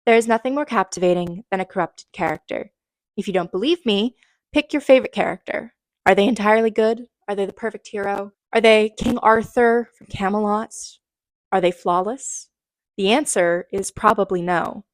There is nothing more captivating than a corrupted character. If you don't believe me, pick your favorite character. Are they entirely good? Are they the perfect hero? Are they King Arthur from Camelot? Are they flawless? The answer is probably no.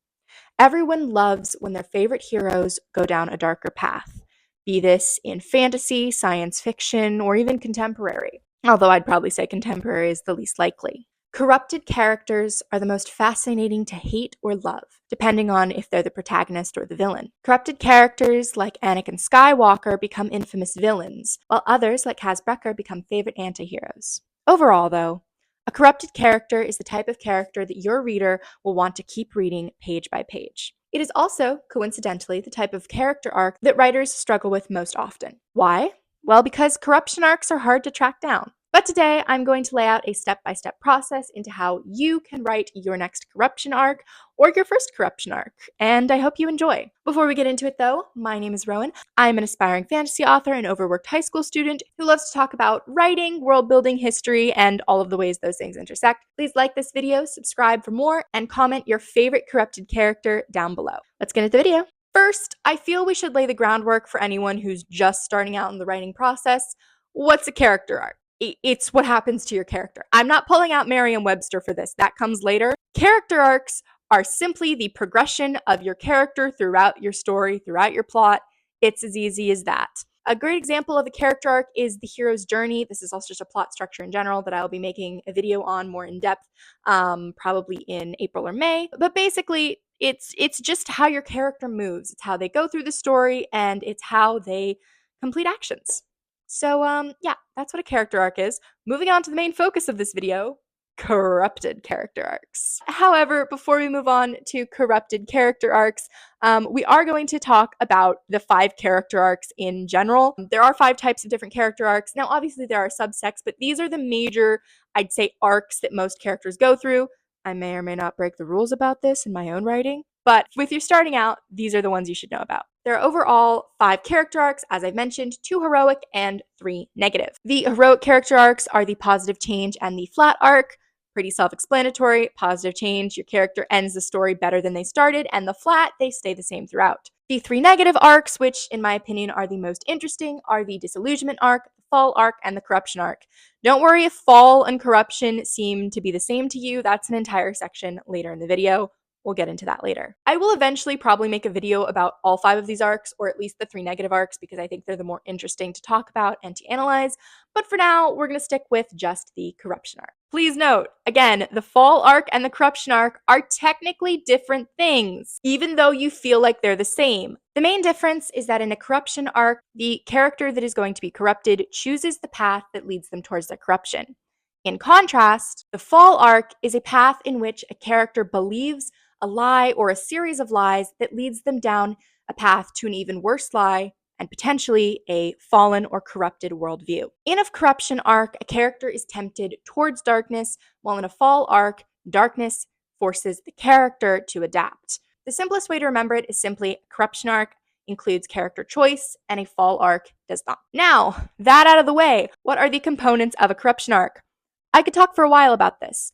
Everyone loves when their favorite heroes go down a darker path, be this in fantasy, science fiction, or even contemporary. Although I'd probably say contemporary is the least likely. Corrupted characters are the most fascinating to hate or love, depending on if they're the protagonist or the villain. Corrupted characters like Anakin Skywalker become infamous villains, while others like Kaz Brekker become favorite antiheroes. Overall, though, a corrupted character is the type of character that your reader will want to keep reading page by page. It is also, coincidentally, the type of character arc that writers struggle with most often. Why? Well, because corruption arcs are hard to track down. But today, I'm going to lay out a step-by-step process into how you can write your next corruption arc or your first corruption arc, and I hope you enjoy. Before we get into it though, my name is Rowan. I'm an aspiring fantasy author and overworked high school student who loves to talk about writing, world building, history, and all of the ways those things intersect. Please like this video, subscribe for more, and comment your favorite corrupted character down below. Let's get into the video. First, I feel we should lay the groundwork for anyone who's just starting out in the writing process. What's a character arc? It's what happens to your character. I'm not pulling out Merriam-Webster for this. That comes later. Character arcs are simply the progression of your character throughout your story, throughout your plot. It's as easy as that. A great example of a character arc is the hero's journey. This is also just a plot structure in general that I'll be making a video on more in depth, probably in April or May. But basically, it's just how your character moves. It's how they go through the story, and it's how they complete actions. So, yeah, that's what a character arc is. Moving on to the main focus of this video, corrupted character arcs. However, before we move on to corrupted character arcs, we are going to talk about the 5 character arcs in general. There are 5 types of different character arcs. Now, obviously, there are subsects, but these are the major, I'd say, arcs that most characters go through. I may or may not break the rules about this in my own writing, but if you're starting out, these are the ones you should know about. There are overall 5 character arcs, as I mentioned, 2 heroic and 3 negative. The heroic character arcs are the positive change and the flat arc. Pretty self-explanatory. Positive change, your character ends the story better than they started, and the flat, they stay the same throughout. The 3 negative arcs, which in my opinion are the most interesting, are the disillusionment arc, the fall arc, and the corruption arc. Don't worry if fall and corruption seem to be the same to you. That's an entire section later in the video. We'll get into that later. I will eventually probably make a video about all 5 of these arcs, or at least the 3 negative arcs, because I think they're the more interesting to talk about and to analyze. But for now, we're going to stick with just the corruption arc. Please note, again, the fall arc and the corruption arc are technically different things, even though you feel like they're the same. The main difference is that in a corruption arc, the character that is going to be corrupted chooses the path that leads them towards their corruption. In contrast, the fall arc is a path in which a character believes a lie or a series of lies that leads them down a path to an even worse lie and potentially a fallen or corrupted worldview. In a corruption arc, a character is tempted towards darkness, while in a fall arc, darkness forces the character to adapt. The simplest way to remember it is simply a corruption arc includes character choice and a fall arc does not. Now, that out of the way, what are the components of a corruption arc? I could talk for a while about this.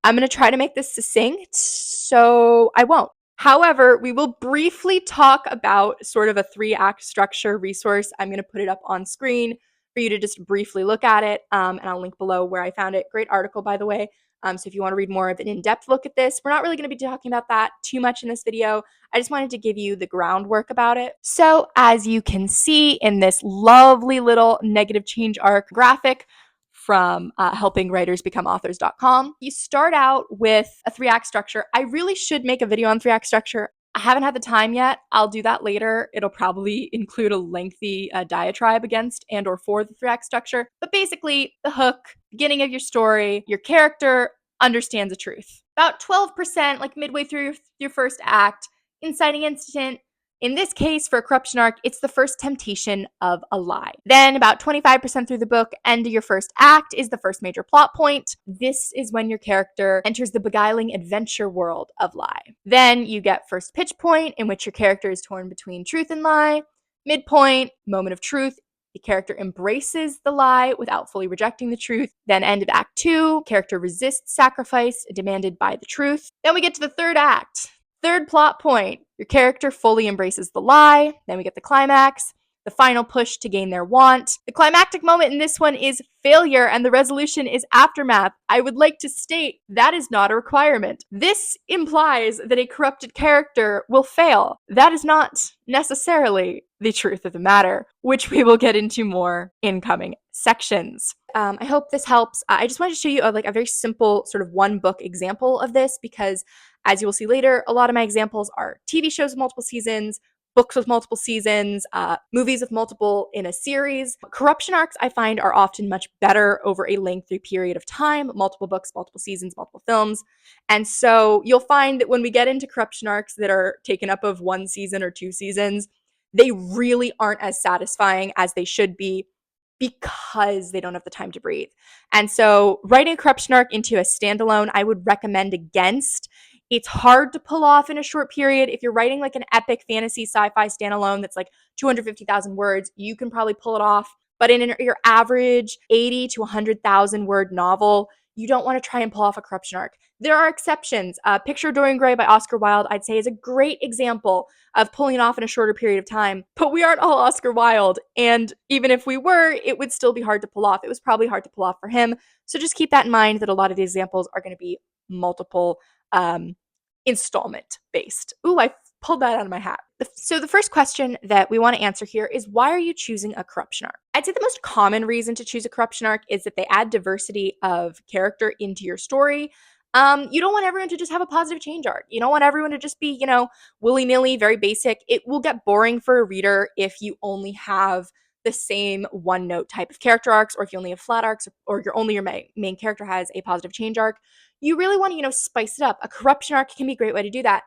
I'm going to try to make this succinct, so I won't. However, we will briefly talk about sort of a 3-act structure resource. I'm going to put it up on screen for you to just briefly look at it, and I'll link below where I found it. Great article, by the way. So if you want to read more of an in-depth look at this, we're not really going to be talking about that too much in this video. I just wanted to give you the groundwork about it. So as you can see in this lovely little negative change arc graphic, from helpingwritersbecomeauthors.com. You start out with a 3-act structure. I really should make a video on 3-act structure. I haven't had the time yet. I'll do that later. It'll probably include a lengthy diatribe against and or for the 3-act structure. But basically, the hook, beginning of your story, your character understands a truth. About 12%, like midway through your first act, inciting incident. In this case, for a corruption arc, it's the first temptation of a lie. Then about 25% through the book, end of your first act is the first major plot point. This is when your character enters the beguiling adventure world of lie. Then you get first pitch point, in which your character is torn between truth and lie. Midpoint, moment of truth. The character embraces the lie without fully rejecting the truth. Then end of act 2, character resists sacrifice demanded by the truth. Then we get to the third act. Third plot point, your character fully embraces the lie. Then we get the climax, the final push to gain their want. The climactic moment in this one is failure, and the resolution is aftermath. I would like to state that is not a requirement. This implies that a corrupted character will fail. That is not necessarily the truth of the matter, which we will get into more in coming sections. I hope this helps. I just wanted to show you a very simple sort of one book example of this, because as you will see later, a lot of my examples are TV shows with multiple seasons, books with multiple seasons, movies with multiple in a series. Corruption arcs, I find, are often much better over a lengthy period of time, multiple books, multiple seasons, multiple films. And so you'll find that when we get into corruption arcs that are taken up of one season or two seasons, they really aren't as satisfying as they should be, because they don't have the time to breathe. And so writing a corruption arc into a standalone, I would recommend against. It's hard to pull off in a short period. If you're writing like an epic fantasy sci-fi standalone that's like 250,000 words, you can probably pull it off. But in your average 80 to 100,000 word novel, you don't want to try and pull off a corruption arc. There are exceptions. Picture Dorian Gray by Oscar Wilde, I'd say, is a great example of pulling it off in a shorter period of time. But we aren't all Oscar Wilde. And even if we were, it would still be hard to pull off. It was probably hard to pull off for him. So just keep that in mind, that a lot of the examples are going to be multiple installment based. Ooh, I pulled that out of my hat. So the first question that we want to answer here is, why are you choosing a corruption arc? I'd say the most common reason to choose a corruption arc is that they add diversity of character into your story. You don't want everyone to just have a positive change arc. You don't want everyone to just be, willy-nilly, very basic. It will get boring for a reader if you only have the same one note type of character arcs, or if you only have flat arcs, or your main character has a positive change arc. You really want to, spice it up. A corruption arc can be a great way to do that.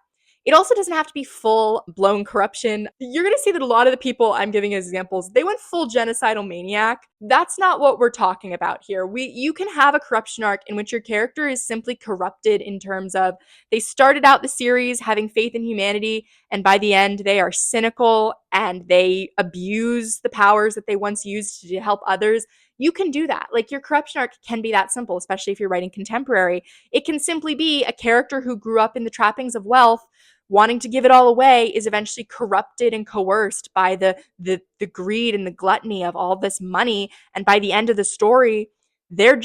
It also doesn't have to be full-blown corruption. You're going to see that a lot of the people I'm giving as examples, they went full genocidal maniac. That's not what we're talking about here. You can have a corruption arc in which your character is simply corrupted in terms of they started out the series having faith in humanity, and by the end, they are cynical and they abuse the powers that they once used to help others. You can do that. Like, your corruption arc can be that simple, especially if you're writing contemporary. It can simply be a character who grew up in the trappings of wealth, wanting to give it all away, is eventually corrupted and coerced by the greed and the gluttony of all this money. And by the end of the story, they're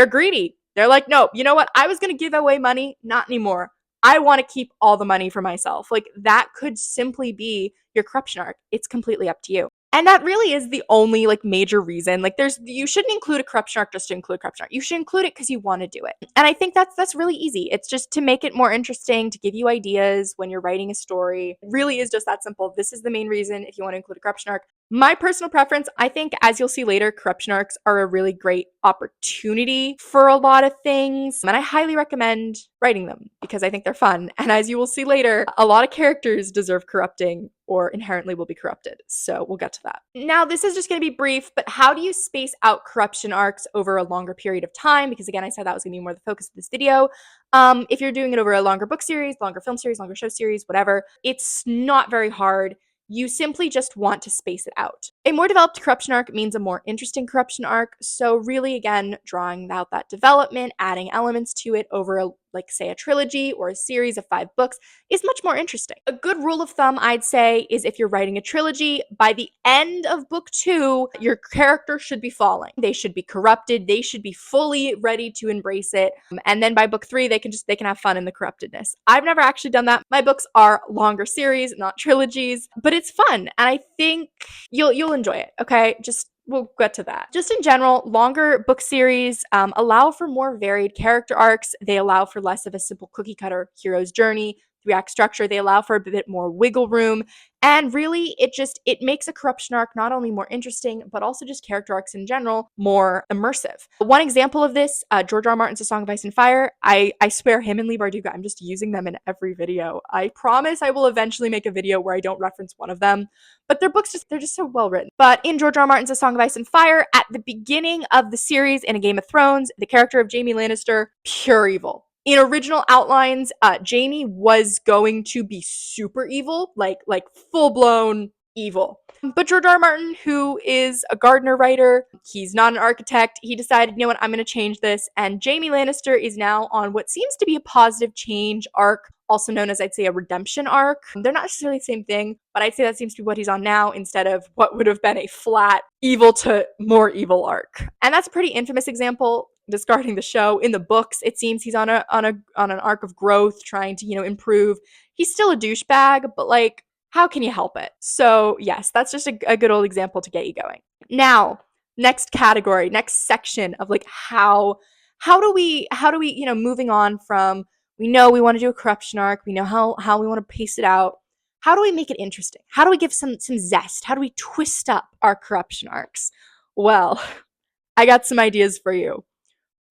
greedy. They're like, no, you know what? I was going to give away money. Not anymore. I want to keep all the money for myself. Like, that could simply be your corruption arc. It's completely up to you. And that really is the only major reason. You shouldn't include a corruption arc just to include a corruption arc. You should include it because you want to do it. And I think that's really easy. It's just to make it more interesting, to give you ideas when you're writing a story. It really is just that simple. This is the main reason if you want to include a corruption arc. My personal preference, I think, as you'll see later, corruption arcs are a really great opportunity for a lot of things. And I highly recommend writing them because I think they're fun. And as you will see later, a lot of characters deserve corrupting or inherently will be corrupted. So we'll get to that. Now, this is just going to be brief, but how do you space out corruption arcs over a longer period of time? Because again, I said that was going to be more the focus of this video. If you're doing it over a longer book series, longer film series, longer show series, whatever, it's not very hard. You simply just want to space it out. A more developed corruption arc means a more interesting corruption arc. So really, again, drawing out that development, adding elements to it over say a trilogy or a series of 5 books is much more interesting. A good rule of thumb, I'd say, is if you're writing a trilogy, by the end of book 2, your character should be falling. They should be corrupted. They should be fully ready to embrace it. And then by book 3, they can have fun in the corruptedness. I've never actually done that. My books are longer series, not trilogies, but it's fun. And I think you'll enjoy it. Okay. We'll get to that. Just in general, longer book series allow for more varied character arcs. They allow for less of a simple cookie cutter hero's journey, 3-act structure. They allow for a bit more wiggle room. And really, it makes a corruption arc not only more interesting, but also just character arcs in general more immersive. One example of this, George R. R. Martin's A Song of Ice and Fire. I swear him and Lee Bardugo, I'm just using them in every video. I promise I will eventually make a video where I don't reference one of them. But their books, they're just so well written. But in George R. R. Martin's A Song of Ice and Fire, at the beginning of the series in A Game of Thrones, the character of Jaime Lannister, pure evil. In original outlines, Jaime was going to be super evil, like full-blown evil. But George R. R. Martin, who is a Gardner writer, he's not an architect, he decided, you know what, I'm going to change this. And Jaime Lannister is now on what seems to be a positive change arc, also known as, I'd say, a redemption arc. They're not necessarily the same thing, but I'd say that seems to be what he's on now instead of what would have been a flat evil to more evil arc. And that's a pretty infamous example discarding the show. In the books, it seems he's on an arc of growth, trying to, improve. He's still a douchebag, but like, how can you help it? So yes, that's just a good old example to get you going. Now, next category, next section of like how do we moving on from, we know we want to do a corruption arc, we know how we want to pace it out. How do we make it interesting? How do we give some zest? How do we twist up our corruption arcs? Well, I got some ideas for you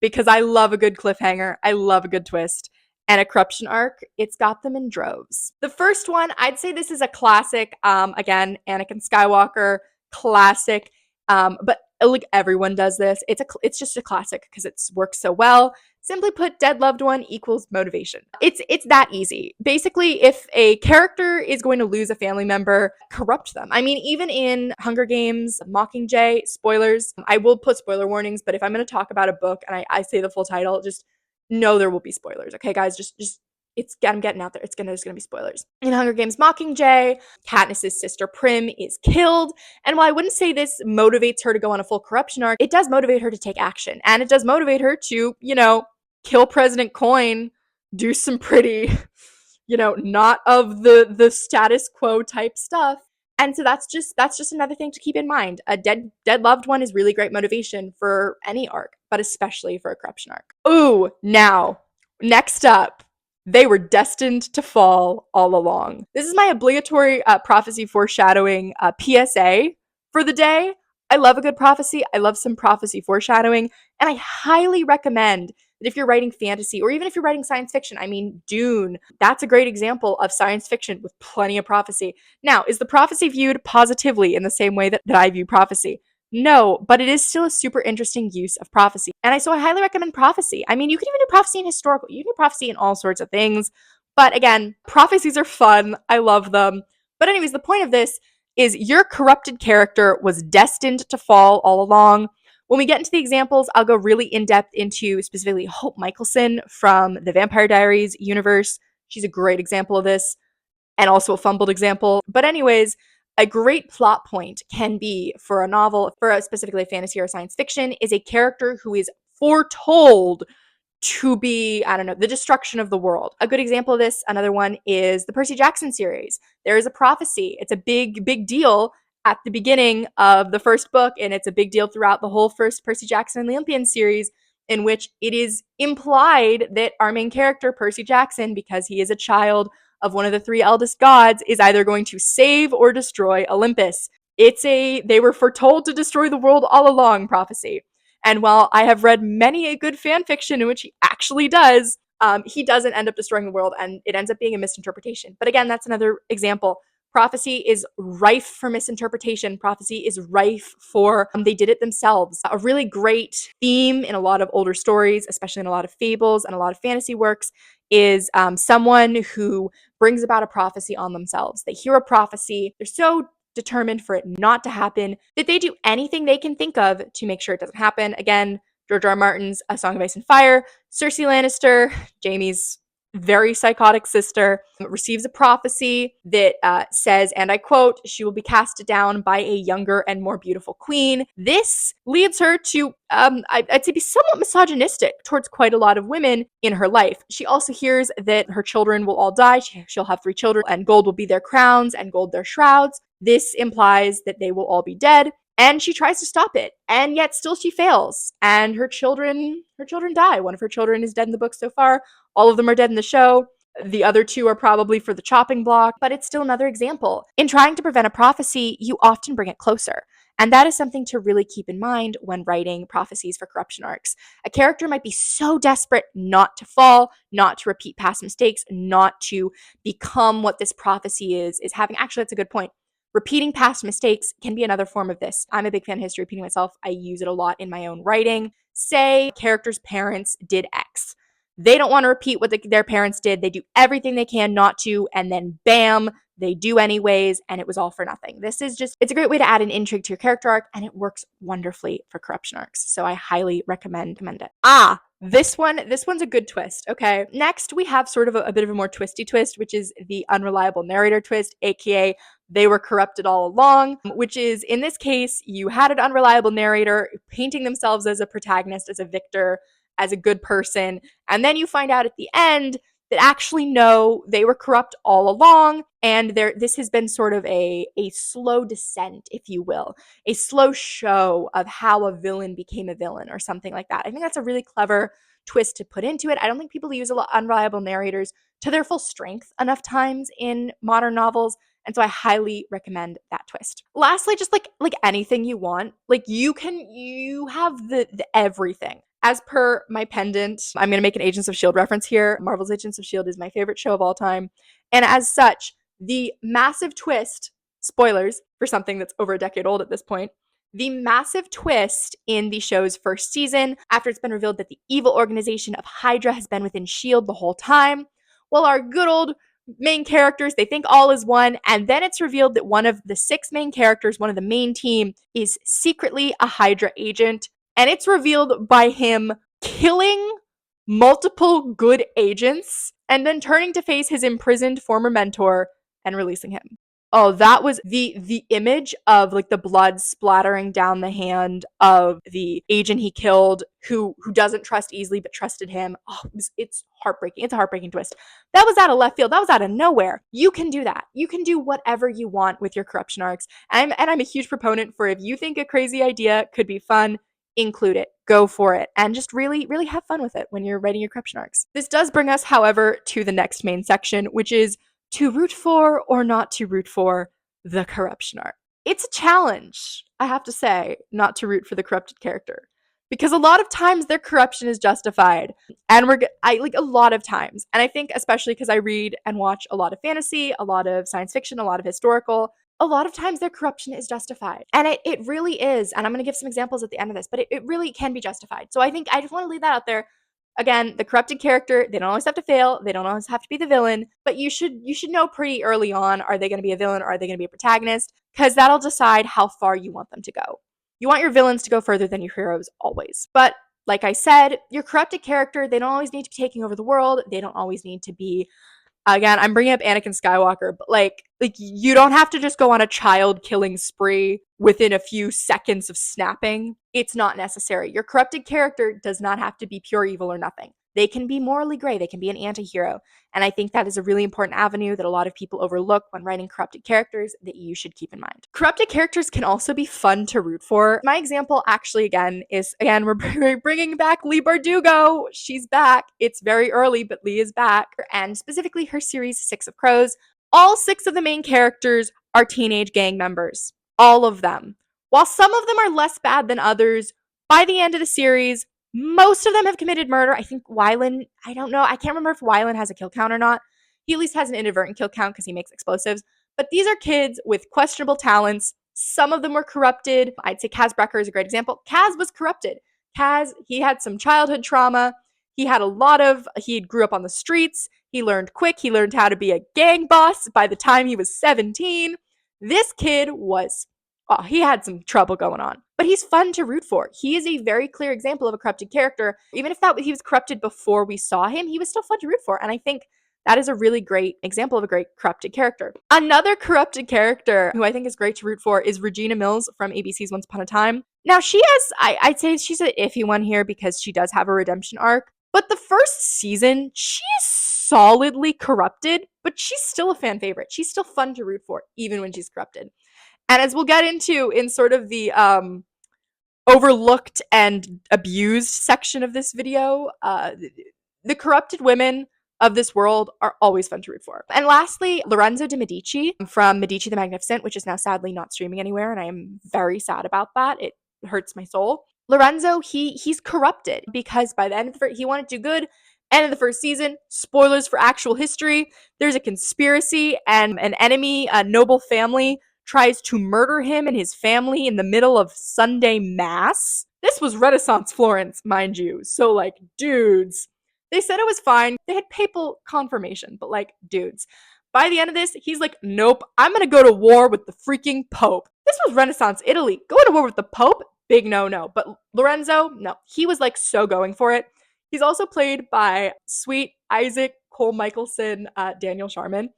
because I love a good cliffhanger. I love a good twist. And a corruption arc, it's got them in droves. The first one, I'd say this is a classic. Again, Anakin Skywalker, classic. But like everyone does this. It's just a classic because it works so well. Simply put, dead loved one equals motivation. It's that easy. Basically, if a character is going to lose a family member, corrupt them. I mean, even in Hunger Games, Mockingjay, spoilers. I will put spoiler warnings, but if I'm going to talk about a book and I say the full title, just know there will be spoilers. Okay, guys, just I'm getting out there. There's gonna be spoilers. In Hunger Games Mockingjay, Katniss's sister Prim is killed. And while I wouldn't say this motivates her to go on a full corruption arc, it does motivate her to take action. And it does motivate her to, kill President Coin, do some pretty, not of the status quo type stuff. And so that's just another thing to keep in mind. A dead loved one is really great motivation for any arc, but especially for a corruption arc. Ooh, now, next up, they were destined to fall all along. This is my obligatory prophecy foreshadowing PSA for the day. I love a good prophecy. I love some prophecy foreshadowing. And I highly recommend that if you're writing fantasy or even if you're writing science fiction, I mean, Dune, that's a great example of science fiction with plenty of prophecy. Now, is the prophecy viewed positively in the same way that I view prophecy? No, but it is still a super interesting use of prophecy. And I highly recommend prophecy. I mean, you can even do prophecy in historical, you can do prophecy in all sorts of things. But again, prophecies are fun. I love them. But anyways, the point of this is your corrupted character was destined to fall all along. When we get into the examples, I'll go really in depth into specifically Hope Michelson from the Vampire Diaries universe. She's a great example of this and also a fumbled example. But anyways, a great plot point can be for a novel, for specifically a fantasy or science fiction, is a character who is foretold to be, I don't know, the destruction of the world. A good example of this, another one, is the Percy Jackson series. There is a prophecy. It's a big deal at the beginning of the first book, and it's a big deal throughout the whole first Percy Jackson and the Olympian series, in which it is implied that our main character, Percy Jackson, because he is a child of one of the three eldest gods, is either going to save or destroy Olympus. They were foretold to destroy the world all along prophecy. And while I have read many a good fan fiction in which he actually does, he doesn't end up destroying the world, and it ends up being a misinterpretation. But again, that's another example. Prophecy is rife for misinterpretation. Prophecy is rife for they did it themselves. A really great theme in a lot of older stories, especially in a lot of fables and a lot of fantasy works, is someone who brings about a prophecy on themselves. They hear a prophecy. They're so determined for it not to happen that they do anything they can think of to make sure it doesn't happen. Again, George R. R. Martin's A Song of Ice and Fire. Cersei Lannister, Jaime's very psychotic sister, receives a prophecy that says, and I quote, she will be cast down by a younger and more beautiful queen. This leads her to, I'd say, be somewhat misogynistic towards quite a lot of women in her life. She also hears that her children will all die. She'll have 3 children, and gold will be their crowns and gold their shrouds. This implies that they will all be dead. And she tries to stop it, and yet still she fails. And her children die. One of her children is dead in the book so far. All of them are dead in the show. The other 2 are probably for the chopping block, but it's still another example. In trying to prevent a prophecy, you often bring it closer. And that is something to really keep in mind when writing prophecies for corruption arcs. A character might be so desperate not to fall, not to repeat past mistakes, not to become what this prophecy is having. Actually, that's a good point. Repeating past mistakes can be another form of this. I'm a big fan of history repeating myself. I use it a lot in my own writing. Say characters' parents did X. They don't want to repeat what their parents did. They do everything they can not to, and then bam, they do anyways, and it was all for nothing. This is just, it's a great way to add an intrigue to your character arc, and it works wonderfully for corruption arcs. So I highly recommend it. This one's a good twist. Okay. Next, we have sort of a bit of a more twisty twist, which is the unreliable narrator twist, aka they were corrupted all along, which is, in this case, you had an unreliable narrator painting themselves as a protagonist, as a victor, as a good person, and then you find out at the end that actually no, they were corrupt all along, and this has been sort of a slow descent, if you will, a slow show of how a villain became a villain or something like that. I think that's a really clever twist to put into it. I don't think people use unreliable narrators to their full strength enough times in modern novels, and so I highly recommend that twist. Lastly, just like anything you want, like you have the everything. As per my pendant, I'm going to make an Agents of S.H.I.E.L.D. reference here. Marvel's Agents of S.H.I.E.L.D. is my favorite show of all time. And as such, the massive twist, spoilers for something that's over a decade old at this point, the massive twist in the show's first season, after it's been revealed that the evil organization of Hydra has been within S.H.I.E.L.D. the whole time, well, our good old main characters, they think all is one, and then it's revealed that one of the 6 main characters, one of the main team, is secretly a Hydra agent. And it's revealed by him killing multiple good agents and then turning to face his imprisoned former mentor and releasing him. Oh, that was the image of like the blood splattering down the hand of the agent he killed, who doesn't trust easily but trusted him. Oh, it's heartbreaking. It's a heartbreaking twist. That was out of left field. That was out of nowhere. You can do that. You can do whatever you want with your corruption arcs. And I'm a huge proponent for, if you think a crazy idea could be fun, include it, go for it, and just really, really have fun with it when you're writing your corruption arcs. This does bring us, however, to the next main section, which is to root for or not to root for the corruption arc. It's a challenge, I have to say, not to root for the corrupted character, because a lot of times their corruption is justified, and a lot of times, and I think especially because I read and watch a lot of fantasy, a lot of science fiction, a lot of historical, a lot of times their corruption is justified. And it really is. And I'm going to give some examples at the end of this, but it really can be justified. So I think I just want to leave that out there. Again, the corrupted character, they don't always have to fail. They don't always have to be the villain, but you should know pretty early on, are they going to be a villain or are they going to be a protagonist? Because that'll decide how far you want them to go. You want your villains to go further than your heroes always. But like I said, your corrupted character, they don't always need to be taking over the world. They don't always need to be, again, I'm bringing up Anakin Skywalker, but like you don't have to just go on a child killing spree within a few seconds of snapping. It's not necessary. Your corrupted character does not have to be pure evil or nothing. They can be morally gray. They can be an anti-hero. And I think that is a really important avenue that a lot of people overlook when writing corrupted characters that you should keep in mind. Corrupted characters can also be fun to root for. My example actually we're bringing back Leigh Bardugo. She's back. It's very early, but Leigh is back. And specifically her series 6 of Crows. All 6 of the main characters are teenage gang members. All of them. While some of them are less bad than others, by the end of the series, most of them have committed murder. I think Wylan, I don't know. I can't remember if Wylan has a kill count or not. He at least has an inadvertent kill count because he makes explosives. But these are kids with questionable talents. Some of them were corrupted. I'd say Kaz Brecker is a great example. Kaz was corrupted. Kaz, he had some childhood trauma. He grew up on the streets. He learned quick. He learned how to be a gang boss by the time he was 17. This kid he had some trouble going on, but he's fun to root for. He is a very clear example of a corrupted character. Even if he was corrupted before we saw him, he was still fun to root for. And I think that is a really great example of a great corrupted character. Another corrupted character who I think is great to root for is Regina Mills from ABC's Once Upon a Time. Now I'd say she's an iffy one here because she does have a redemption arc, but the first season, she is solidly corrupted, but she's still a fan favorite. She's still fun to root for, even when she's corrupted. And as we'll get into in sort of the overlooked and abused section of this video, the corrupted women of this world are always fun to root for. And lastly, Lorenzo de Medici from Medici the Magnificent, which is now sadly not streaming anywhere, and I am very sad about that. It hurts my soul. Lorenzo, he's corrupted because by the end of he wanted to do good. End of the first season, spoilers for actual history, there's a conspiracy and an enemy, a noble family, tries to murder him and his family in the middle of Sunday Mass. This was Renaissance Florence, mind you. So, like, dudes. They said it was fine. They had papal confirmation, but, like, dudes. By the end of this, he's like, nope, I'm gonna go to war with the freaking Pope. This was Renaissance Italy. Going to war with the Pope? Big no. But Lorenzo, no. He was like so going for it. He's also played by sweet Isaac Cole Michelson, Daniel Sharman,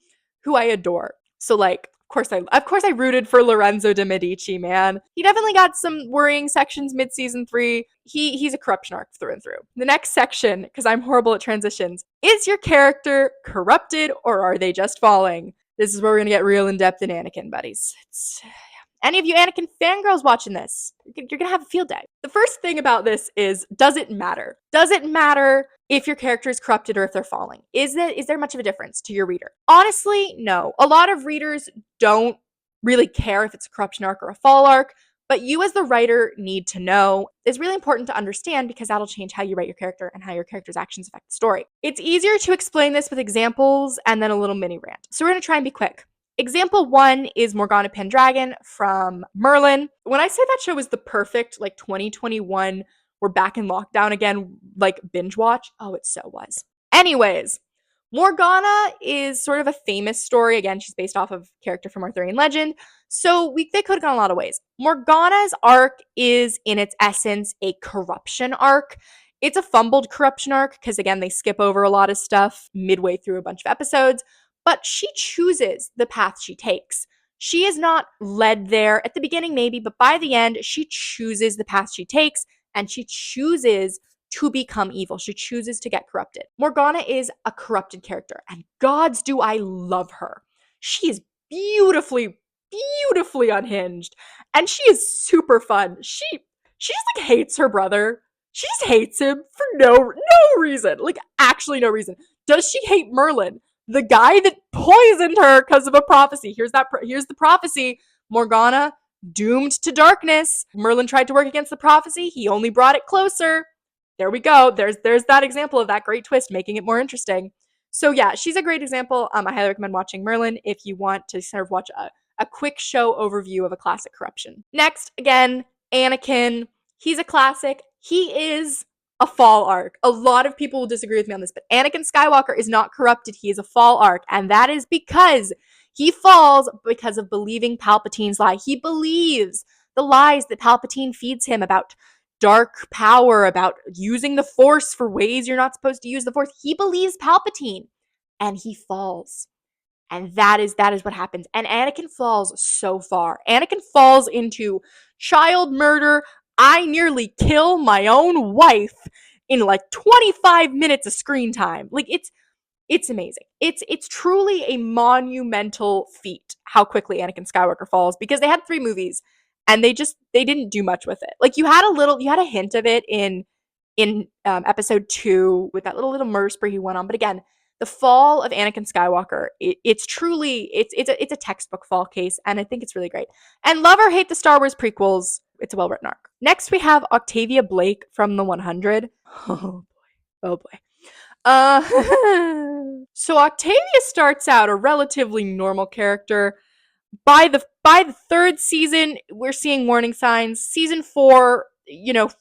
who I adore. So like, of course I rooted for Lorenzo de Medici, man. He definitely got some worrying sections mid-season 3. He's a corruption arc through and through. The next section, because I'm horrible at transitions, is your character corrupted or are they just falling? This is where we're gonna get real in-depth in Anakin, buddies. Any of you Anakin fangirls watching this, you're gonna have a field day. The first thing about this is, does it matter? Does it matter if your character is corrupted or if they're falling? Is there much of a difference to your reader? Honestly, no. A lot of readers don't really care if it's a corruption arc or a fall arc, but you as the writer need to know. It's really important to understand because that'll change how you write your character and how your character's actions affect the story. It's easier to explain this with examples and then a little mini rant. So we're gonna try and be quick. Example 1 is Morgana Pendragon from Merlin. When I say that show is the perfect, like 2021, we're back in lockdown again, like binge watch, oh, it so was. Anyways, Morgana is sort of a famous story. Again, she's based off of a character from Arthurian legend. So they could have gone a lot of ways. Morgana's arc is, in its essence, a corruption arc. It's a fumbled corruption arc because, again, they skip over a lot of stuff midway through a bunch of episodes. But she chooses the path she takes. She is not led there at the beginning, maybe, but by the end, she chooses the path she takes and she chooses to become evil. She chooses to get corrupted. Morgana is a corrupted character, and gods do I love her. She is beautifully unhinged, and she is super fun. She just like hates her brother. She just hates him for no reason. Like actually no reason. Does she hate Merlin? The guy that poisoned her because of a prophecy. Here's the prophecy. Morgana doomed to darkness. Merlin tried to work against the prophecy. He only brought it closer. There we go. There's that example of that great twist, making it more interesting. So yeah, she's a great example. I highly recommend watching Merlin if you want to sort of watch a quick show overview of a classic corruption. Next, again, Anakin. He's a classic. He is a fall arc. A lot of people will disagree with me on this, but Anakin Skywalker is not corrupted. He is a fall arc, and that is because he falls because of believing Palpatine's lie. He believes the lies that Palpatine feeds him about dark power, about using the Force for ways you're not supposed to use the Force. He believes Palpatine, and he falls. And that is what happens. And Anakin falls so far. Anakin falls into child murder. I nearly kill my own wife in like 25 minutes of screen time. Like it's amazing. It's truly a monumental feat how quickly Anakin Skywalker falls, because they had 3 movies and they didn't do much with it. Like you had a hint of it in episode 2 with that little murder spree he went on. But again, the fall of Anakin Skywalker, it's truly a textbook fall case, and I think it's really great. And love or hate the Star Wars prequels, it's a well-written arc. Next, we have Octavia Blake from the 100. Oh boy. So Octavia starts out a relatively normal character. By the 3rd season, we're seeing warning signs. Season 4,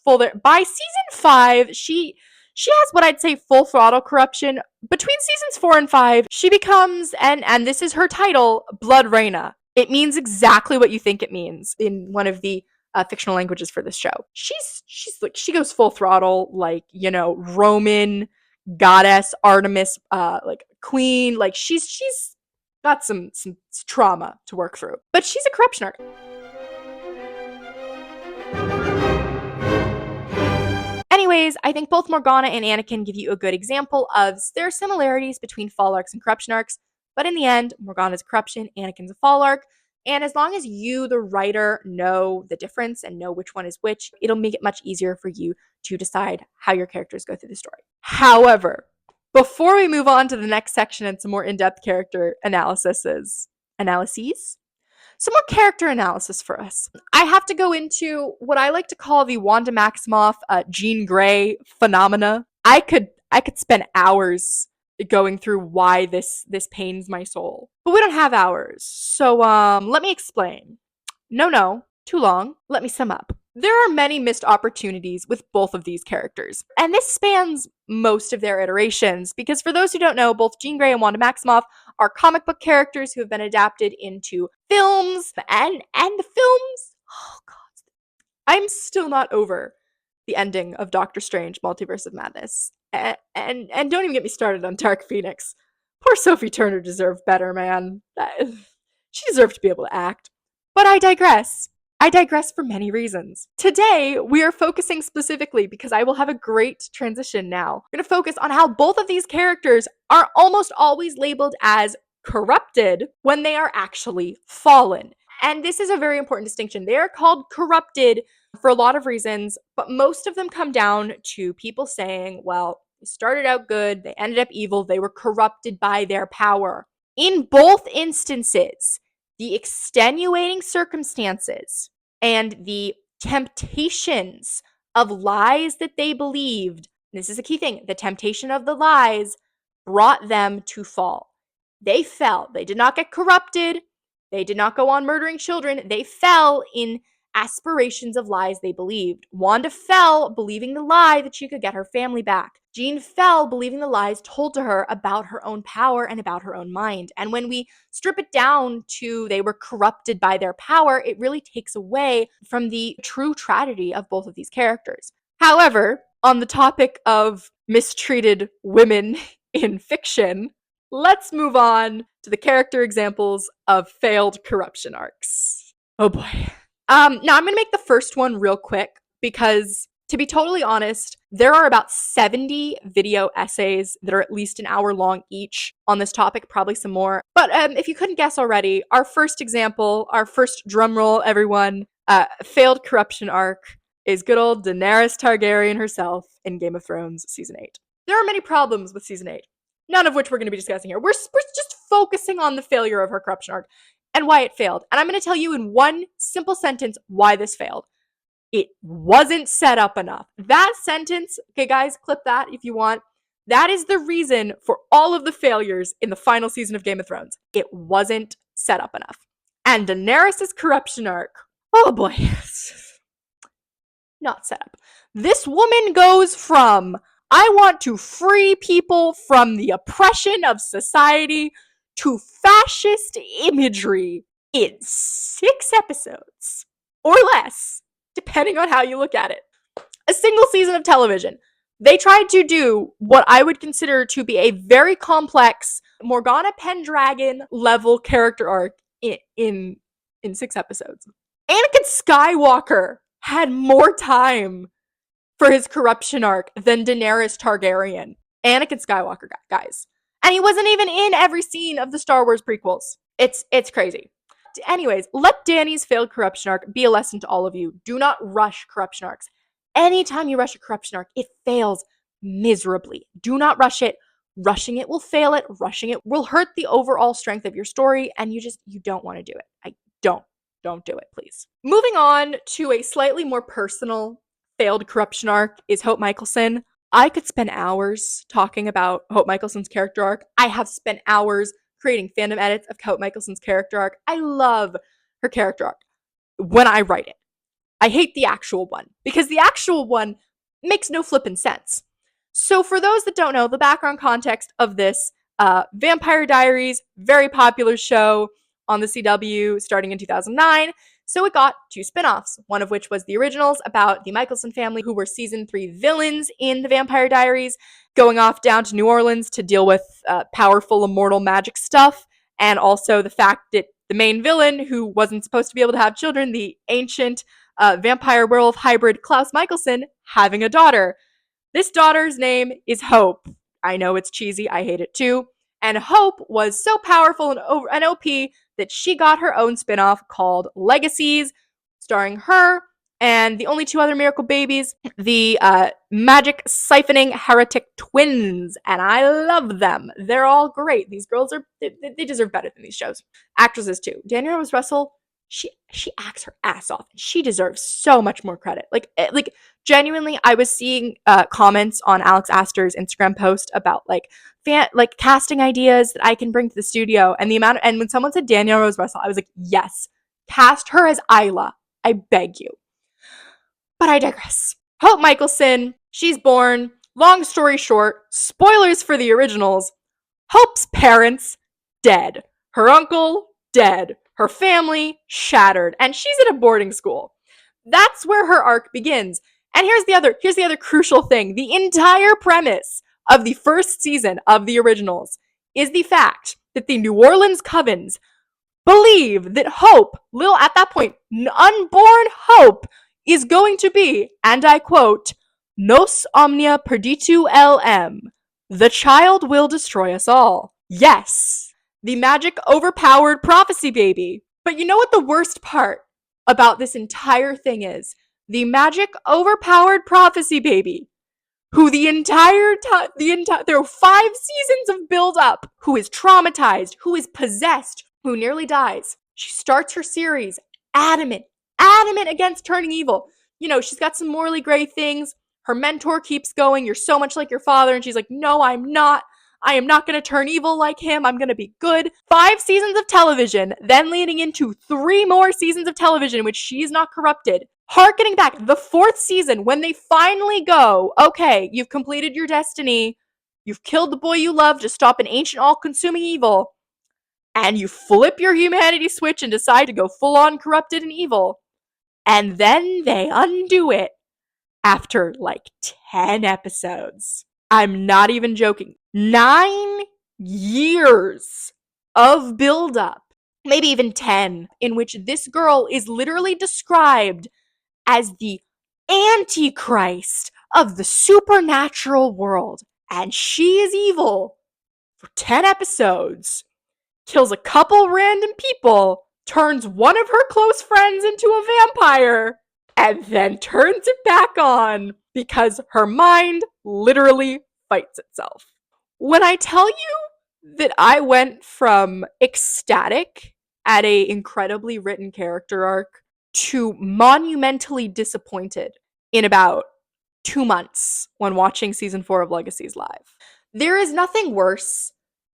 full there. By season 5, she has what I'd say full throttle corruption. Between seasons 4 and 5, she becomes, and this is her title, Blood Reina. It means exactly what you think it means in one of the fictional languages for this show. She goes full throttle, like, Roman goddess Artemis, like queen. Like she's got some trauma to work through. But she's a corruption arc. Anyways, I think both Morgana and Anakin give you a good example of their similarities between fall arcs and corruption arcs, but in the end, Morgana's a corruption, Anakin's a fall arc, and as long as you, the writer, know the difference and know which one is which, it'll make it much easier for you to decide how your characters go through the story. However, before we move on to the next section and some more in-depth character analyses, some more character analysis for us. I have to go into what I like to call the Wanda Maximoff, Jean Grey phenomena. I could spend hours going through why this pains my soul, but we don't have hours. So let me explain. No, too long. Let me sum up. There are many missed opportunities with both of these characters, and this spans most of their iterations, because for those who don't know, both Jean Grey and Wanda Maximoff are comic book characters who have been adapted into films, and the films, oh god, I'm still not over the ending of Doctor Strange Multiverse of Madness. And don't even get me started on Dark Phoenix. Poor Sophie Turner deserved better, man. She deserved to be able to act. But I digress. I digress for many reasons. Today, we are focusing specifically, because I will have a great transition now. We're going to focus on how both of these characters are almost always labeled as corrupted when they are actually fallen. And this is a very important distinction. They are called corrupted for a lot of reasons, but most of them come down to people saying, well, they started out good, they ended up evil, they were corrupted by their power. In both instances, the extenuating circumstances and the temptations of lies that they believed, this is a key thing, the temptation of the lies brought them to fall. They fell. They did not get corrupted. They did not go on murdering children. They fell in aspirations of lies they believed. Wanda fell believing the lie that she could get her family back. Jean fell believing the lies told to her about her own power and about her own mind. And when we strip it down to they were corrupted by their power, it really takes away from the true tragedy of both of these characters. However, on the topic of mistreated women in fiction, let's move on to the character examples of failed corruption arcs. Oh boy. Now I'm going to make the first one real quick, because to be totally honest, there are about 70 video essays that are at least an hour long each on this topic, probably some more. But if you couldn't guess already, our first example, our first drum roll, everyone, failed corruption arc is good old Daenerys Targaryen herself in Game of Thrones Season 8. There are many problems with Season 8, none of which we're going to be discussing here. We're just focusing on the failure of her corruption arc and why it failed. And I'm going to tell you in one simple sentence why this failed. It wasn't set up enough. That sentence, okay guys, clip that if you want. That is the reason for all of the failures in the final season of Game of Thrones. It wasn't set up enough. And Daenerys' corruption arc, oh boy, not set up. This woman goes from, I want to free people from the oppression of society, to fascist imagery in 6 episodes or less, depending on how you look at it. A single season of television. They tried to do what I would consider to be a very complex Morgana Pendragon level character arc in 6 episodes. Anakin Skywalker had more time for his corruption arc than Daenerys Targaryen. Anakin Skywalker, guys. And he wasn't even in every scene of the Star Wars prequels. It's crazy. Anyways, let Dany's failed corruption arc be a lesson to all of you. Do not rush corruption arcs. Anytime you rush a corruption arc, it fails miserably. Do not rush it. Rushing it will fail it. Rushing it will hurt the overall strength of your story, and you don't want to do it. Don't do it, please. Moving on to a slightly more personal failed corruption arc is Hope Michelson. I could spend hours talking about Hope Michelson's character arc. I have spent hours creating fandom edits of Hope Michelson's character arc. I love her character arc when I write it. I hate the actual one, because the actual one makes no flippin' sense. So for those that don't know, the background context of this, Vampire Diaries, very popular show on the CW starting in 2009. So it got 2 spin-offs, one of which was the originals about the Michelson family, who were season 3 villains in the Vampire Diaries, going off down to New Orleans to deal with powerful immortal magic stuff, and also the fact that the main villain, who wasn't supposed to be able to have children, the ancient vampire werewolf hybrid Klaus Michelson, having a daughter. This daughter's name is Hope. I know it's cheesy, I hate it too. And Hope was so powerful and OP that she got her own spin-off called Legacies, starring her and the only 2 other miracle babies, the magic siphoning heretic twins. And I love them. They're all great. These girls they deserve better than these shows. Actresses too. Danielle Rose Russell, she acts her ass off. She deserves so much more credit. Like genuinely, I was seeing comments on Alex Astor's Instagram post about like casting ideas that I can bring to the studio, and and when someone said Danielle Rose Russell, I was like, yes, cast her as Isla. I beg you. But I digress. Hope Michelson, she's born. Long story short, spoilers for the originals. Hope's parents, dead. Her uncle, dead. Her family, shattered. And she's at a boarding school. That's where her arc begins. And here's the other crucial thing. The entire premise of the first season of the originals is the fact that the New Orleans Covens believe that Hope, little at that point, unborn Hope, is going to be, and I quote, Nos omnia perditu lm. The child will destroy us all. Yes, the magic overpowered prophecy baby. But you know what the worst part about this entire thing is? The magic overpowered prophecy baby, who the entire time, there are 5 seasons of build up, who is traumatized, who is possessed, who nearly dies. She starts her series adamant against turning evil. You know, she's got some morally gray things. Her mentor keeps going, you're so much like your father. And she's like, no, I'm not. I am not going to turn evil like him. I'm going to be good. 5 seasons of television, then leading into 3 more seasons of television in which she's not corrupted. Harkening back, the 4th season, when they finally go, okay, you've completed your destiny. You've killed the boy you love to stop an ancient all-consuming evil. And you flip your humanity switch and decide to go full-on corrupted and evil. And then they undo it after like 10 episodes. I'm not even joking. 9 years of build-up, maybe even 10, in which this girl is literally described as the Antichrist of the supernatural world. And she is evil for 10 episodes, kills a couple random people, turns one of her close friends into a vampire, and then turns it back on because her mind literally fights itself. When I tell you that I went from ecstatic at a incredibly written character arc to monumentally disappointed in about 2 months when watching season 4 of Legacies live. There is nothing worse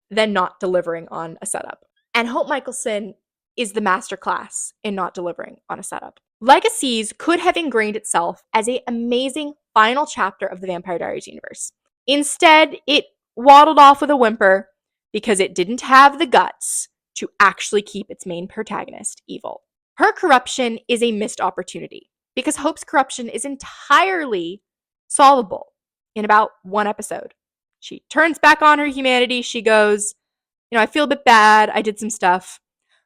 than not delivering on a setup. And Hope Michelson is the masterclass in not delivering on a setup. Legacies could have ingrained itself as an amazing final chapter of the Vampire Diaries universe. Instead, it waddled off with a whimper because it didn't have the guts to actually keep its main protagonist evil. Her corruption is a missed opportunity because Hope's corruption is entirely solvable in about 1 episode. She turns back on her humanity. She goes, I feel a bit bad. I did some stuff.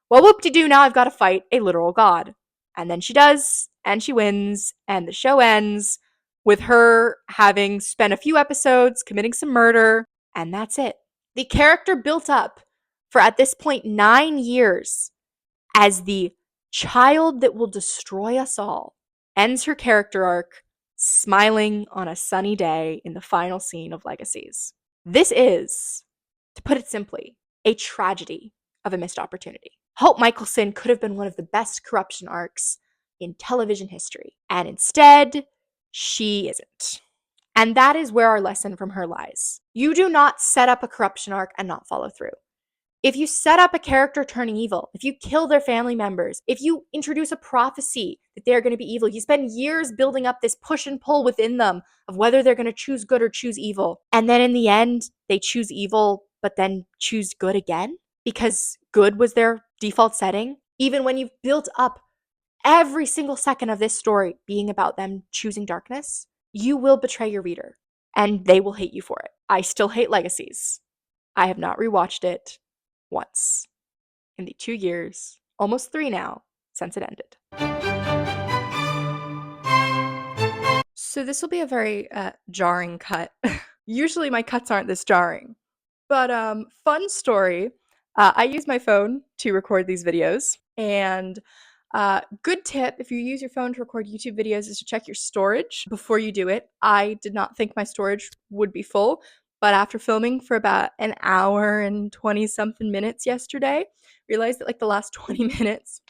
Well, whoop-de-doo, now I've got to fight a literal god. And then she does, and she wins, and the show ends with her having spent a few episodes committing some murder, and that's it. The character built up for, at this point, 9 years as the child that will destroy us all ends her character arc smiling on a sunny day in the final scene of Legacies. This is, to put it simply, a tragedy of a missed opportunity. Hope Michelson could have been one of the best corruption arcs in television history, and instead, she isn't. And that is where our lesson from her lies. You do not set up a corruption arc and not follow through. If you set up a character turning evil, if you kill their family members, if you introduce a prophecy that they're going to be evil, you spend years building up this push and pull within them of whether they're going to choose good or choose evil. And then in the end, they choose evil, but then choose good again because good was their default setting. Even when you've built up every single second of this story being about them choosing darkness, you will betray your reader and they will hate you for it. I still hate Legacies. I have not rewatched it once in the 2 years, almost 3 now, since it ended. So this will be a very jarring cut. Usually my cuts aren't this jarring. But fun story, I use my phone to record these videos, and good tip if you use your phone to record YouTube videos is to check your storage before you do it. I did not think my storage would be full, but after filming for about an hour and 20-something minutes yesterday, realized that like the last 20 minutes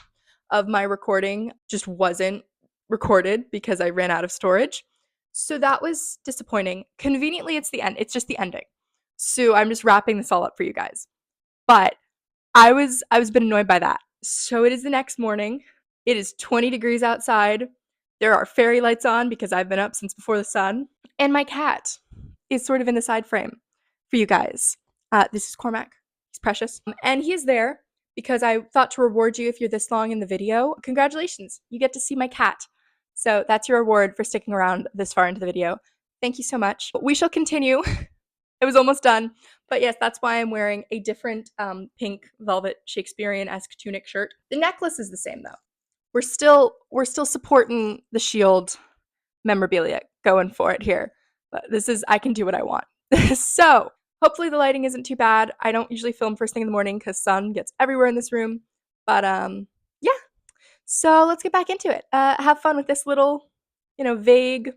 of my recording just wasn't recorded because I ran out of storage. So that was disappointing. Conveniently, it's the end. It's just the ending. So I'm just wrapping this all up for you guys. But I was a bit annoyed by that. So it is the next morning. It is 20 degrees outside. There are fairy lights on because I've been up since before the sun. And my cat is sort of in the side frame for you guys. This is Cormac. He's precious. And he is there because I thought to reward you if you're this long in the video. Congratulations, you get to see my cat. So that's your reward for sticking around this far into the video. Thank you so much. We shall continue. It was almost done. But yes, that's why I'm wearing a different pink velvet Shakespearean-esque tunic shirt. The necklace is the same though. We're still supporting the shield memorabilia, going for it here. But this is, I can do what I want. So hopefully the lighting isn't too bad. I don't usually film first thing in the morning because sun gets everywhere in this room. But yeah. So let's get back into it. Have fun with this little, vague,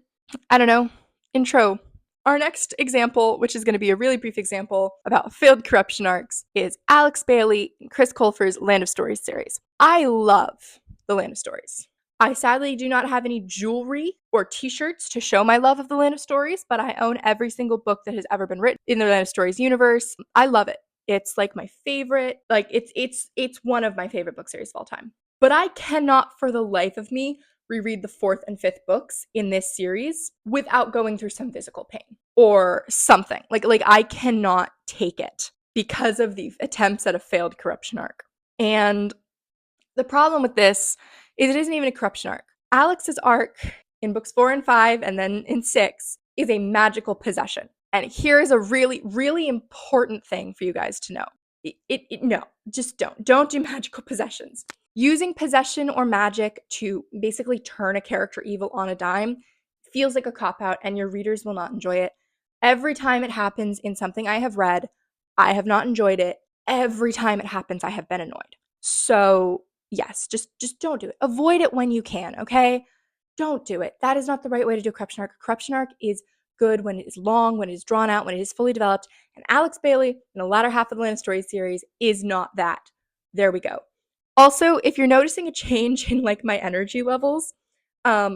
I don't know, intro. Our next example, which is going to be a really brief example about failed corruption arcs, is Alex Bailey and Chris Colfer's Land of Stories series. I love the Land of Stories. I sadly do not have any jewelry or t-shirts to show my love of the Land of Stories, but I own every single book that has ever been written in the Land of Stories universe. I love it. It's like my favorite, like it's one of my favorite book series of all time. But I cannot for the life of me reread the 4th and 5th books in this series without going through some physical pain or something. Like I cannot take it because of the attempts at a failed corruption arc. And the problem with this is it isn't even a corruption arc. Alex's arc in books 4 and 5 and then in 6 is a magical possession. And here is a really, really important thing for you guys to know. No, just don't do magical possessions. Using possession or magic to basically turn a character evil on a dime feels like a cop-out, and your readers will not enjoy it. Every time it happens in something I have read, I have not enjoyed it. Every time it happens, I have been annoyed. So yes, just don't do it. Avoid it when you can, okay? Don't do it. That is not the right way to do a corruption arc. A corruption arc is good when it is long, when it is drawn out, when it is fully developed. And Alex Bailey, in the latter half of the Land of Stories series, is not that. There we go. Also, if you're noticing a change in like my energy levels,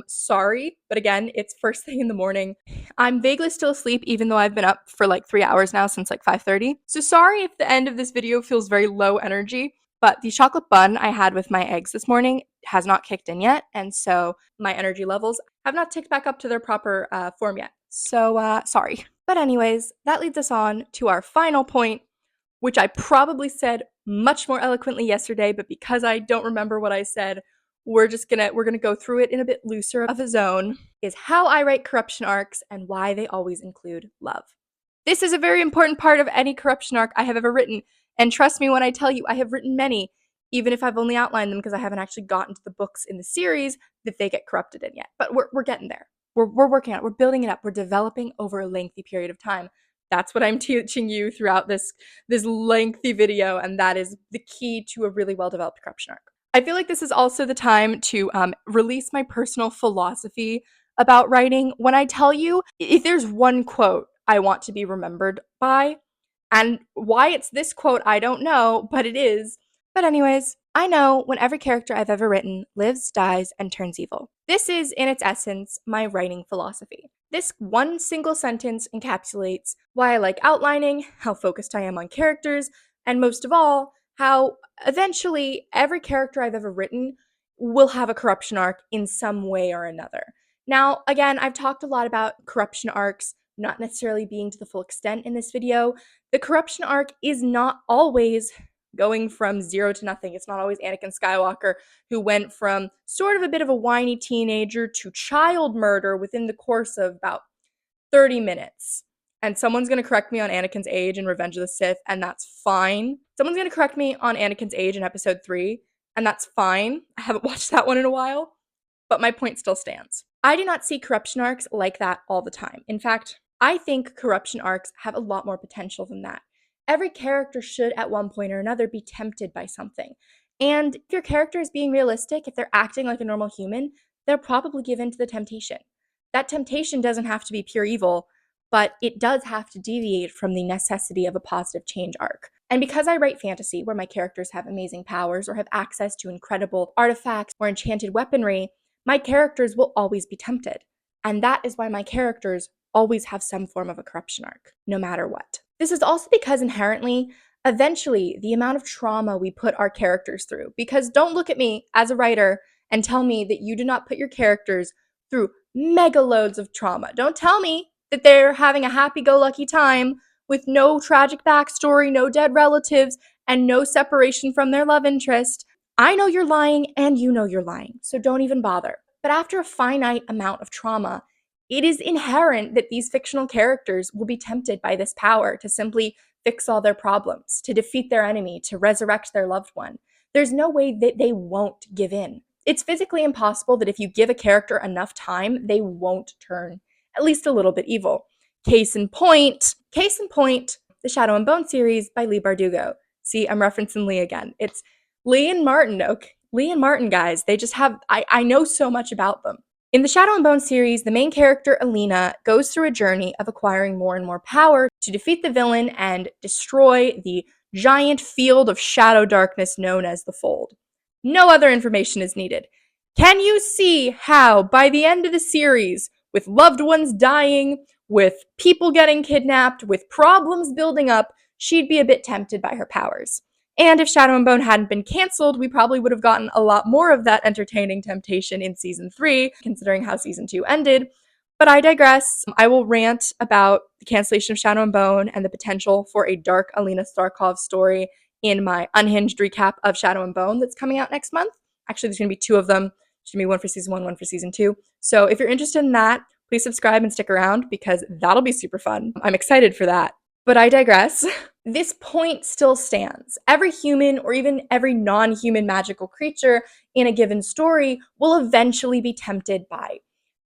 sorry, but again, it's first thing in the morning. I'm vaguely still asleep even though I've been up for like 3 hours now since like 5:30. So sorry if the end of this video feels very low energy, but the chocolate bun I had with my eggs this morning has not kicked in yet, and so my energy levels have not ticked back up to their proper form yet. So sorry. But anyways, that leads us on to our final point, which I probably said much more eloquently yesterday, but because I don't remember what I said, we're gonna go through it in a bit looser of a zone, is how I write corruption arcs and why they always include love. This is a very important part of any corruption arc I have ever written, and trust me when I tell you I have written many, even if I've only outlined them because I haven't actually gotten to the books in the series that they get corrupted in yet. But we're getting there. We're working on it. We're building it up. We're developing over a lengthy period of time. That's what I'm teaching you throughout this lengthy video, and that is the key to a really well-developed corruption arc. I feel like this is also the time to release my personal philosophy about writing. When I tell you, if there's one quote I want to be remembered by, and why it's this quote, I don't know, but it is. But anyways, I know when every character I've ever written lives, dies, and turns evil. This is, in its essence, my writing philosophy. This one single sentence encapsulates why I like outlining, how focused I am on characters, and most of all, how eventually every character I've ever written will have a corruption arc in some way or another. Now, again, I've talked a lot about corruption arcs not necessarily being to the full extent in this video. The corruption arc is not always going from 0 to nothing. It's not always Anakin Skywalker, who went from sort of a bit of a whiny teenager to child murder within the course of about 30 minutes. And someone's going to correct me on Anakin's age in Revenge of the Sith, and that's fine. Someone's going to correct me on Anakin's age in episode 3, and that's fine. I haven't watched that one in a while, but my point still stands. I do not see corruption arcs like that all the time. In fact, I think corruption arcs have a lot more potential than that. Every character should, at one point or another, be tempted by something. And if your character is being realistic, if they're acting like a normal human, they'll probably give in to the temptation. That temptation doesn't have to be pure evil, but it does have to deviate from the necessity of a positive change arc. And because I write fantasy where my characters have amazing powers or have access to incredible artifacts or enchanted weaponry, my characters will always be tempted. And that is why my characters always have some form of a corruption arc, no matter what. This is also because inherently, eventually, the amount of trauma we put our characters through, because don't look at me as a writer and tell me that you do not put your characters through mega loads of trauma. Don't tell me that they're having a happy-go-lucky time with no tragic backstory, no dead relatives, and no separation from their love interest. I know you're lying and you know you're lying, so don't even bother. But after a finite amount of trauma, it is inherent that these fictional characters will be tempted by this power to simply fix all their problems, to defeat their enemy, to resurrect their loved one. There's no way that they won't give in. It's physically impossible that if you give a character enough time, they won't turn at least a little bit evil. Case in point, the Shadow and Bone series by Leigh Bardugo. See, I'm referencing Leigh again. It's Leigh and Martin, okay? Leigh and Martin, guys, they just have, I know so much about them. In the Shadow and Bone series, the main character, Alina, goes through a journey of acquiring more and more power to defeat the villain and destroy the giant field of shadow darkness known as the Fold. No other information is needed. Can you see how, by the end of the series, with loved ones dying, with people getting kidnapped, with problems building up, she'd be a bit tempted by her powers? And if Shadow and Bone hadn't been canceled, we probably would have gotten a lot more of that entertaining temptation in season 3, considering how season 2 ended. But I digress. I will rant about the cancellation of Shadow and Bone and the potential for a dark Alina Starkov story in my unhinged recap of Shadow and Bone that's coming out next month. Actually, there's going to be 2 of them. There's going to be one for season 1, one for season 2. So if you're interested in that, please subscribe and stick around because that'll be super fun. I'm excited for that. But I digress. This point still stands. Every human or even every non-human magical creature in a given story will eventually be tempted by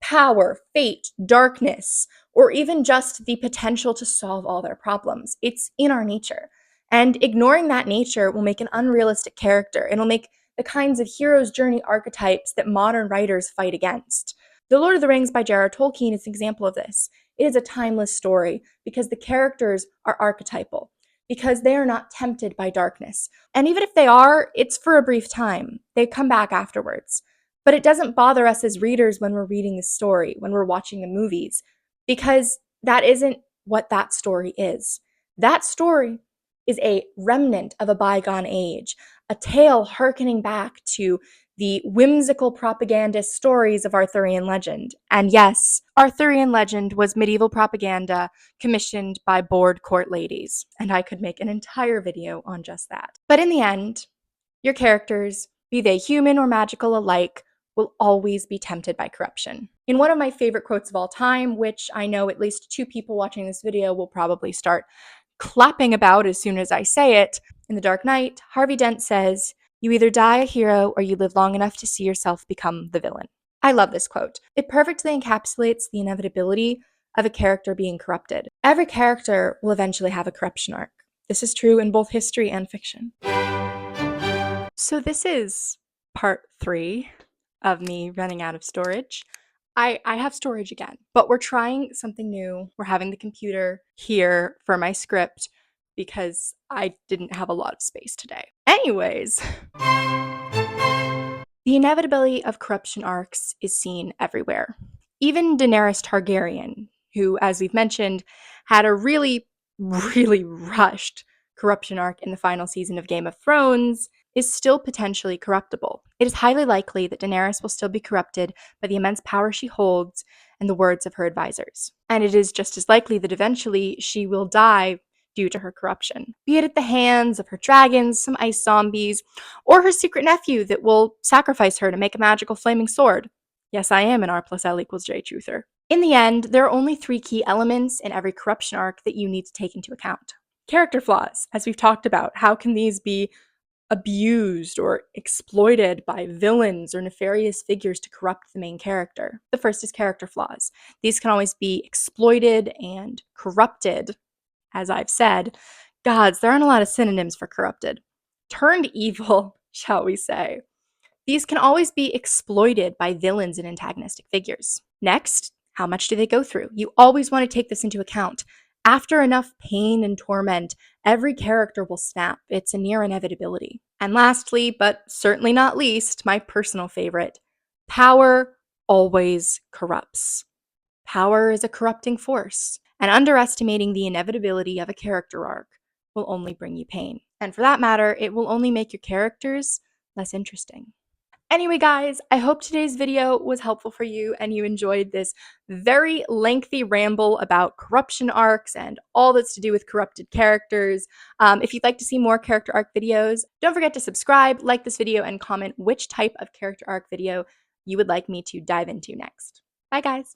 power, fate, darkness, or even just the potential to solve all their problems. It's in our nature. And ignoring that nature will make an unrealistic character. It'll make the kinds of hero's journey archetypes that modern writers fight against. The Lord of the Rings by J.R.R. Tolkien is an example of this. It is a timeless story because the characters are archetypal, because they are not tempted by darkness. And even if they are, it's for a brief time. They come back afterwards. But it doesn't bother us as readers when we're reading the story, when we're watching the movies, because that isn't what that story is. That story is a remnant of a bygone age, a tale hearkening back to the whimsical propagandist stories of Arthurian legend. And yes, Arthurian legend was medieval propaganda commissioned by bored court ladies, and I could make an entire video on just that. But in the end, your characters, be they human or magical alike, will always be tempted by corruption. In one of my favorite quotes of all time, which I know at least 2 people watching this video will probably start clapping about as soon as I say it, in The Dark Knight, Harvey Dent says, "You either die a hero or you live long enough to see yourself become the villain." I love this quote. It perfectly encapsulates the inevitability of a character being corrupted. Every character will eventually have a corruption arc. This is true in both history and fiction. So this is part 3 of me running out of storage. I have storage again, but we're trying something new. We're having the computer here for my script because I didn't have a lot of space today. Anyways, the inevitability of corruption arcs is seen everywhere. Even Daenerys Targaryen, who, as we've mentioned, had a really rushed corruption arc in the final season of Game of Thrones, is still potentially corruptible. It is highly likely that Daenerys will still be corrupted by the immense power she holds and the words of her advisors. And it is just as likely that eventually she will die due to her corruption, be it at the hands of her dragons, some ice zombies, or her secret nephew that will sacrifice her to make a magical flaming sword. Yes, I am an R plus L equals J truther. In the end, there are only 3 key elements in every corruption arc that you need to take into account. Character flaws, as we've talked about. How can these be abused or exploited by villains or nefarious figures to corrupt the main character? The first is character flaws. These can always be exploited and corrupted, as I've said. Gods, there aren't a lot of synonyms for corrupted. Turned evil, shall we say. These can always be exploited by villains and antagonistic figures. Next, how much do they go through? You always want to take this into account. After enough pain and torment, every character will snap. It's a near inevitability. And lastly, but certainly not least, my personal favorite, power always corrupts. Power is a corrupting force, and underestimating the inevitability of a character arc will only bring you pain. And for that matter, it will only make your characters less interesting. Anyway, guys, I hope today's video was helpful for you and you enjoyed this very lengthy ramble about corruption arcs and all that's to do with corrupted characters. If you'd like to see more character arc videos, don't forget to subscribe, like this video, and comment which type of character arc video you would like me to dive into next. Bye, guys.